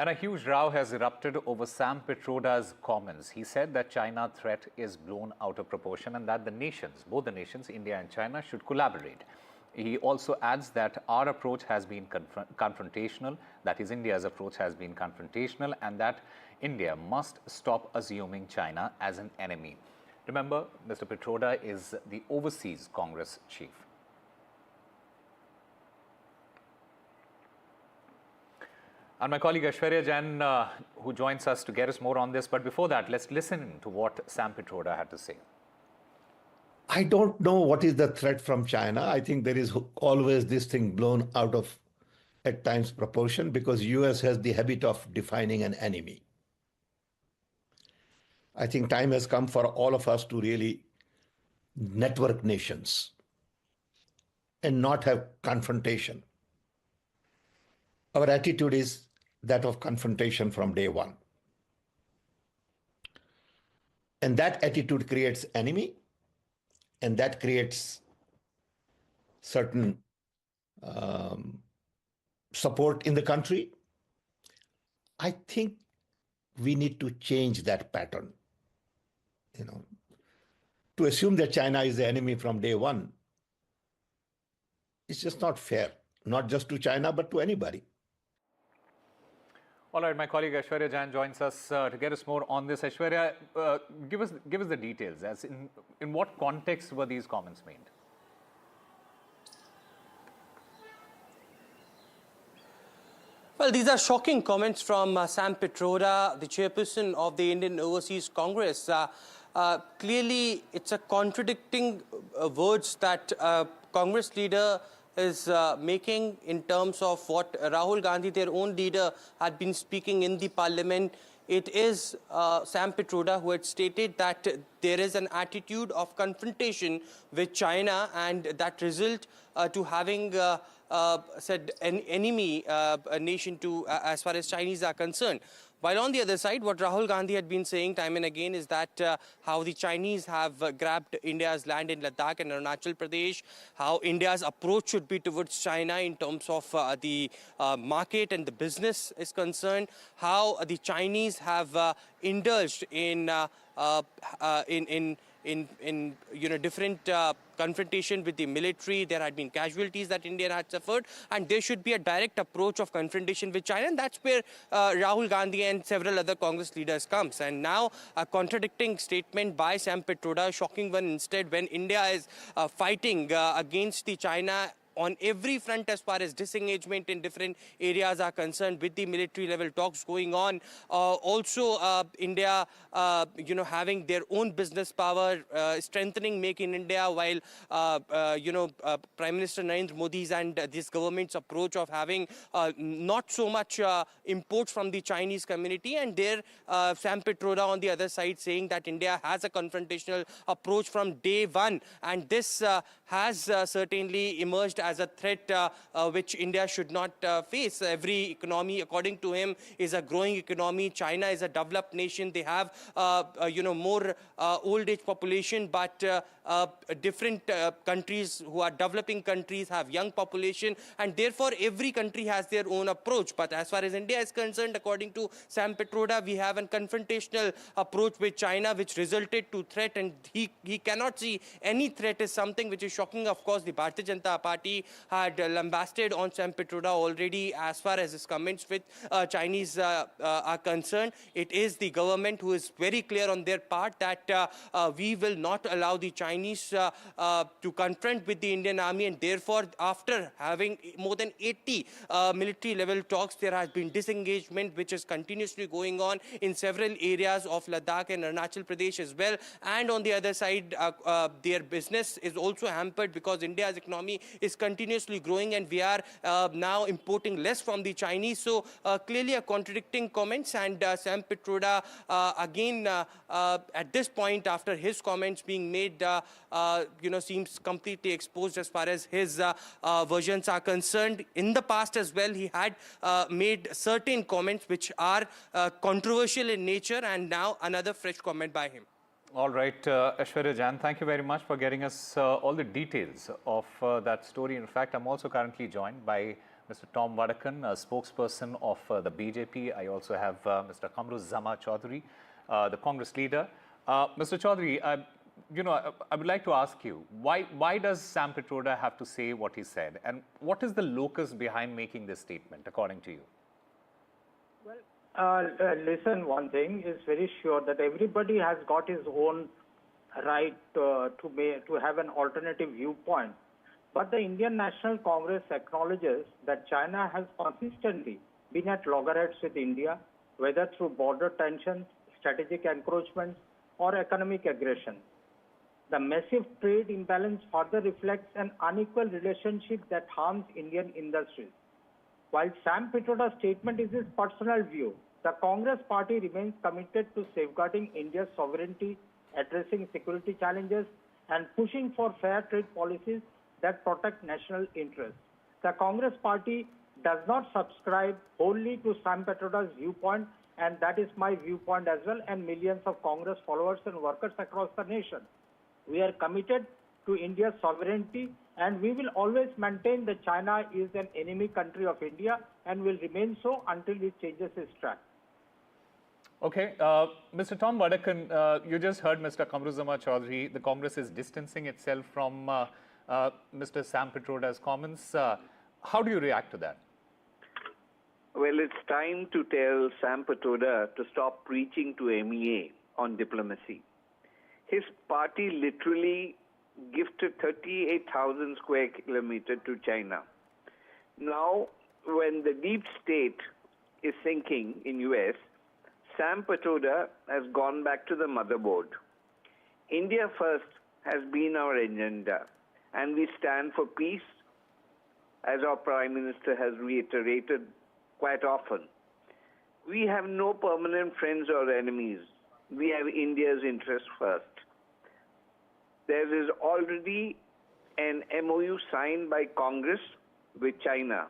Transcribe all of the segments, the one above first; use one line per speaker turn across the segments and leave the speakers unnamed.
And a huge row has erupted over Sam Pitroda's comments. He said that China threat is blown out of proportion and that the nations, both the nations, India and China, should collaborate. He also adds that our approach has been confrontational, that is, India's approach has been confrontational, and that India must stop assuming China as an enemy. Remember, Mr. Pitroda is the Overseas Congress chief. And my colleague Aishwarya Jain, who joins us to get us more on this. But before that, let's listen to what Sam Pitroda had to say.
I don't know what is the threat from China. I think there is always this thing blown out of, at times, proportion, because US has the habit of defining an enemy. I think time has come for all of us to really network nations and not have confrontation. Our attitude is that of confrontation from day one. And that attitude creates enemy, and that creates certain support in the country. I think we need to change that pattern. To assume that China is the enemy from day one, it's just not fair, not just to China, but to anybody.
All right, my colleague Aishwarya Jain joins us to get us more on this. Aishwarya, give us the details. As in what context were these comments made?
Well, these are shocking comments from Sam Pitroda, the chairperson of the Indian Overseas Congress. Clearly, it's a contradicting words that Congress leader is making in terms of what Rahul Gandhi, their own leader, had been speaking in the parliament. It is Sam Pitroda who had stated that there is an attitude of confrontation with China, and that result to having said an enemy nation to as far as Chinese are concerned. While on the other side, what Rahul Gandhi had been saying time and again is that how the Chinese have grabbed India's land in Ladakh and Arunachal Pradesh, how India's approach should be towards China in terms of the market and the business is concerned, how the Chinese have indulged in different confrontation with the military. There had been casualties that India had suffered, and there should be a direct approach of confrontation with China, and that's where Rahul Gandhi and several other Congress leaders comes. And now a contradicting statement by Sam Pitroda, shocking one instead, when India is fighting against the China on every front as far as disengagement in different areas are concerned, with the military level talks going on. Also, India, having their own business power, strengthening Make in India, while, Prime Minister Narendra Modi's and this government's approach of having not so much imports from the Chinese community. And there, Sam Pitroda on the other side saying that India has a confrontational approach from day one. And this has certainly emerged as a threat which India should not face. Every economy, according to him, is a growing economy. China is a developed nation. They have, more old age population, but different countries who are developing countries have young population, and therefore every country has their own approach. But as far as India is concerned, according to Sam Pitroda, we have a confrontational approach with China, which resulted to threat, and he cannot see any threat as something which is shocking. Of course, the Bharatiya Janata Party had lambasted on Sam Pitroda already as far as his comments with Chinese are concerned. It is the government who is very clear on their part that we will not allow the Chinese to confront with the Indian army, and therefore, after having more than 80 military level talks, there has been disengagement which is continuously going on in several areas of Ladakh and Arunachal Pradesh as well. And on the other side, their business is also hampered because India's economy is continuously growing, and we are now importing less from the Chinese. So clearly a contradicting comments, and Sam Pitroda again at this point, after his comments being made, seems completely exposed as far as his versions are concerned. In the past as well, he had made certain comments which are controversial in nature, and now another fresh comment by him.
All right, Aishwarya Jain, thank you very much for getting us all the details of that story. In fact, I'm also currently joined by Mr. Tom Vadakan, spokesperson of the BJP. I also have Mr. Kamruzzama Chaudhary, the Congress leader. Mr. Chaudhary, I would like to ask you, why does Sam Pitroda have to say what he said? And what is the locus behind making this statement, according to you?
Well, listen, one thing is very sure that everybody has got his own right to have an alternative viewpoint. But the Indian National Congress acknowledges that China has consistently been at loggerheads with India, whether through border tensions, strategic encroachments, or economic aggression. The massive trade imbalance further reflects an unequal relationship that harms Indian industries. While Sam Pitroda's statement is his personal view, the Congress party remains committed to safeguarding India's sovereignty, addressing security challenges, and pushing for fair trade policies that protect national interests. The Congress party does not subscribe wholly to Sam Pitroda's viewpoint, and that is my viewpoint as well, and millions of Congress followers and workers across the nation. We are committed to India's sovereignty, and we will always maintain that China is an enemy country of India and will remain so until it changes its track.
Okay, Mr. Tom Vadakan, you just heard Mr. Kamruzzama Chaudhary. The Congress is distancing itself from Mr. Sam Pitroda's comments. How do you react to that?
Well, it's time to tell Sam Pitroda to stop preaching to MEA on diplomacy. His party literally gifted 38,000 square kilometers to China. Now, when the deep state is sinking in US, Sam Pitroda has gone back to the motherboard. India first has been our agenda, and we stand for peace, as our Prime Minister has reiterated quite often. We have no permanent friends or enemies. We have India's interest first. There is already an MOU signed by Congress with China.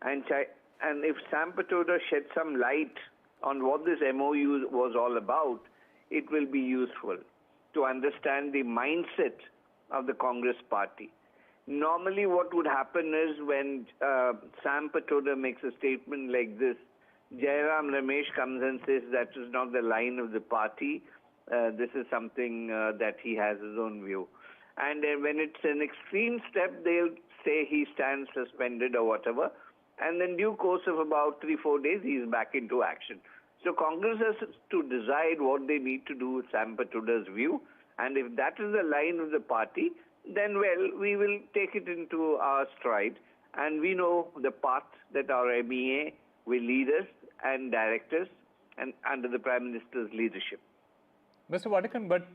And if Sam Pitroda sheds some light on what this MOU was all about, it will be useful to understand the mindset of the Congress party. Normally what would happen is when Sam Pitroda makes a statement like this, Jairam Ramesh comes and says that is not the line of the party. This is something that he has his own view. And when it's an extreme step, they'll say he stands suspended or whatever. And in due course of about 3-4 days, he's back into action. So Congress has to decide what they need to do with Sam Pitroda's view. And if that is the line of the party, then, well, we will take it into our stride. And we know the path that our MEA will lead us and direct us and under the Prime Minister's leadership.
Mr. Vadakan, but,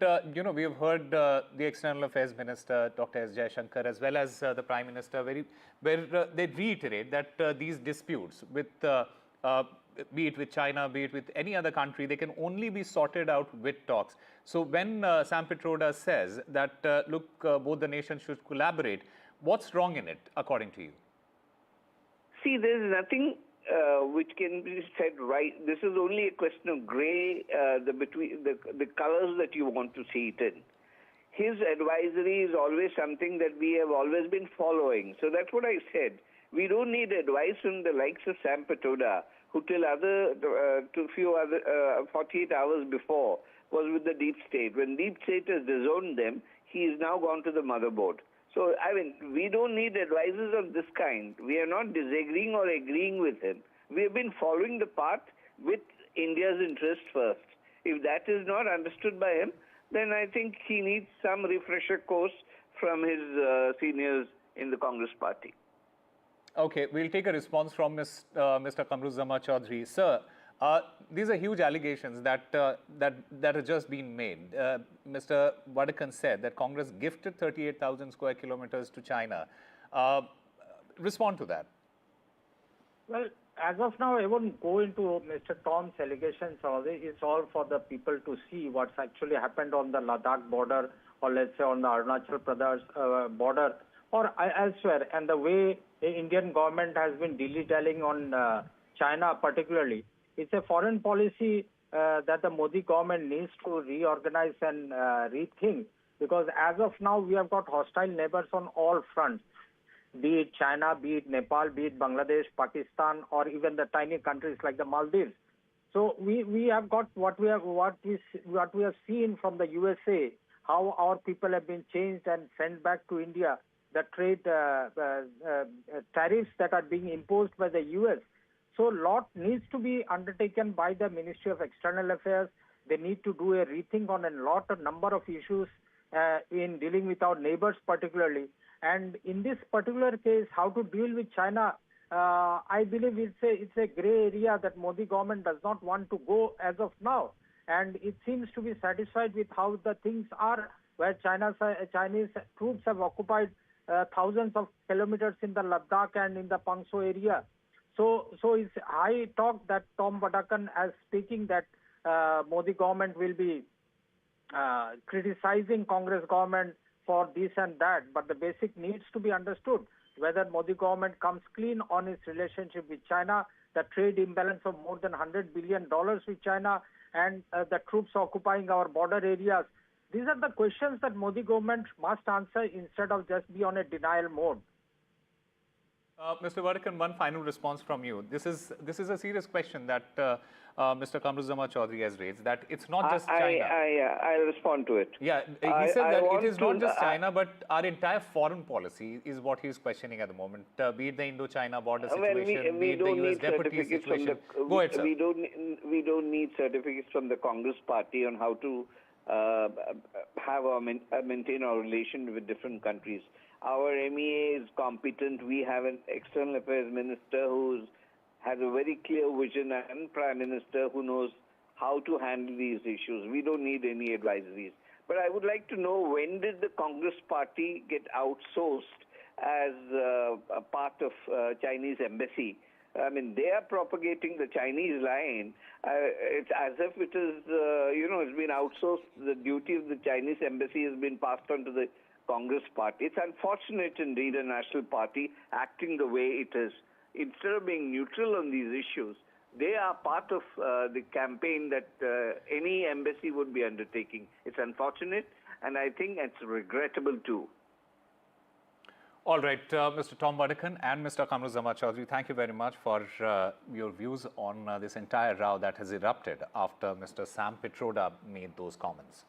we have heard the External Affairs Minister, Dr. S. Jaishankar, as well as the Prime Minister, where they reiterate that these disputes, with be it with China, be it with any other country, they can only be sorted out with talks. So when Sam Pitroda says that, both the nations should collaborate, what's wrong in it, according to you?
See, there's nothing which can be said right. This is only a question of gray, between the colors that you want to see it in. His advisory is always something that we have always been following. So that's what I said. We don't need advice from the likes of Sam Pitroda, who till 48 hours before was with the deep state. When deep state has disowned them, he is now gone to the motherboard. So, I mean, we don't need advisors of this kind. We are not disagreeing or agreeing with him. We have been following the path with India's interest first. If that is not understood by him, then I think he needs some refresher course from his seniors in the Congress party.
Okay, we'll take a response from Mr. Kamruzzama Chaudhary. Sir, these are huge allegations that have just been made. Mr. Vadakan said that Congress gifted 38,000 square kilometers to China. Respond to that.
Well, as of now, I won't go into Mr. Tom's allegations. It's all for the people to see what's actually happened on the Ladakh border, or let's say on the Arunachal Pradesh border, or elsewhere, and the way the Indian government has been dilly-dallying on China particularly. It's a foreign policy that the Modi government needs to reorganize and rethink, because as of now, we have got hostile neighbors on all fronts. be it China, be it Nepal, be it Bangladesh, Pakistan, or even the tiny countries like the Maldives. So we have got what we have seen from the USA, how our people have been changed and sent back to India, the trade tariffs that are being imposed by the US. So a lot needs to be undertaken by the Ministry of External Affairs. They need to do a rethink on a number of issues in dealing with our neighbors particularly. And in this particular case, how to deal with China, I believe it's a gray area that Modi government does not want to go as of now. And it seems to be satisfied with how the things are, where Chinese troops have occupied thousands of kilometers in the Ladakh and in the Pangso area. So it's high talk that Tom Badakan as speaking that Modi government will be criticizing Congress government for this and that, but the basic needs to be understood whether Modi government comes clean on its relationship with China, the trade imbalance of more than $100 billion with China, and the troops occupying our border areas. These are the questions that Modi government must answer instead of just be on a denial mode.
Mr. Vadakan, one final response from you. This is a serious question that Mr. Kamruzzaman Chaudhary has raised, that it's not just China.
I'll respond to it.
Yeah, he said that it is not just China, but our entire foreign policy is what he's questioning at the moment, be it the Indo-China border situation, be it the US deputy situation. Go ahead, sir.
We don't need certificates from the Congress party on how to maintain our relation with different countries. Our MEA is competent. We have an external affairs minister who has a very clear vision, and prime minister who knows how to handle these issues. We don't need any advisories. But I would like to know, when did the Congress party get outsourced as a part of Chinese embassy? I mean, they are propagating the Chinese line. It's as if it is, it's been outsourced. The duty of the Chinese embassy has been passed on to the Congress party. It's unfortunate indeed, a national party acting the way it is. Instead of being neutral on these issues, they are part of the campaign that any embassy would be undertaking. It's unfortunate, and I think it's regrettable too.
All right, Mr. Tom Badakan and Mr. Kamruzzaman Chaudhary, thank you very much for your views on this entire row that has erupted after Mr. Sam Pitroda made those comments.